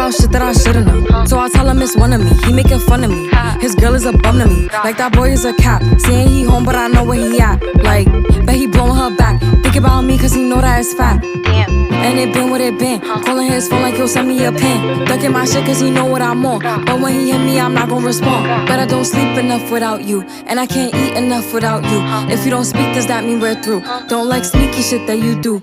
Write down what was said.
about shit that I shouldn't know. So I tell him it's one of me. He making fun of me. His girl is a bum to me. Like that boy is a cap. Saying he home, but I know where he at. Like, bet he blowing her back. Think about me, cause he know that it's fat. And it been what it been. Calling his phone like he'll send me a pin. Ducking my shit cause he know what I'm on. But when he hit me, I'm not gonna respond. But I don't sleep enough without you. And I can't eat enough without you. If you don't speak, does that mean we're through? Don't like sneaky shit that you do.